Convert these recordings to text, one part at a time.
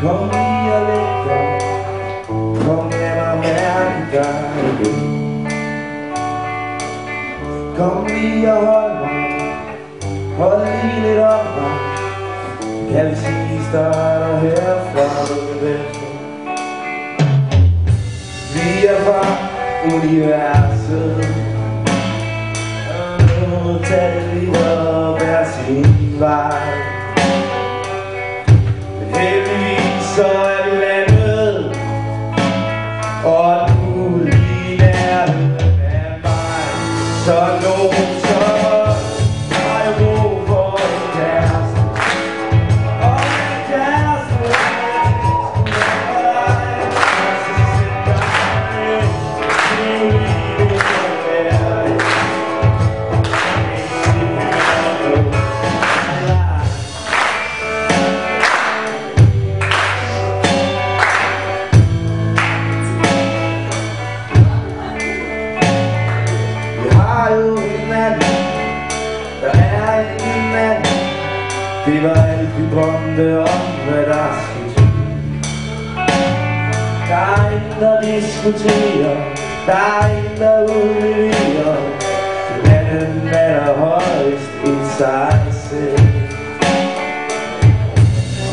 Kom lige og læg dig, kom lad mig mærke dig igen. Kom lige og hold mig, hold lige lidt om mig. Kan vi sige starter herfra, min ven. Vi er fra universet, og nu må tage det videre hver sin vej. Men heldigvis så er vi landet, og nu lige nærheden af mig. Så nu så har jeg brug for en kæreste, og en kæreste det var alt vi drømte om, hvad der skulle ske. Der er ingen, der diskuterer, der er ingen, der udleverer. Manden er højst i sig selv.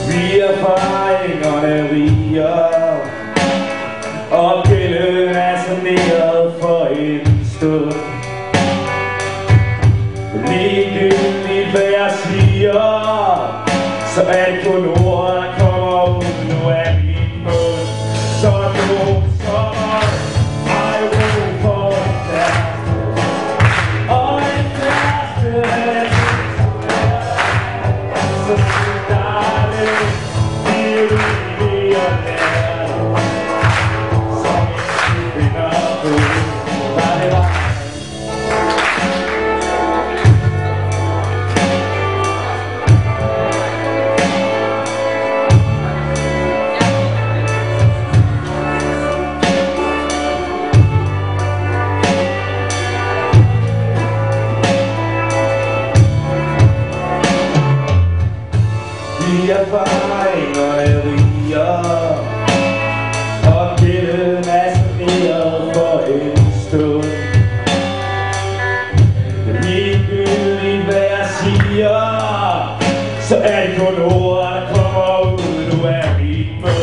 Vi er erfaringerne rigere, og gælden er saneret for en stund. Ligegyldigt hvad jeg siger, så er det kun ord, der kommer ud nu af min mund. Så nu sommer har jeg brug for en kæreste, og en kæreste, så starter det vi og lærer, som en finder på, hvad det var. Vi er erfaringerne rigere, og gælden er saneret for en stund. Men ligegyldigt hvad jeg siger, så er det kun ord, der kommer ud nu af min mund.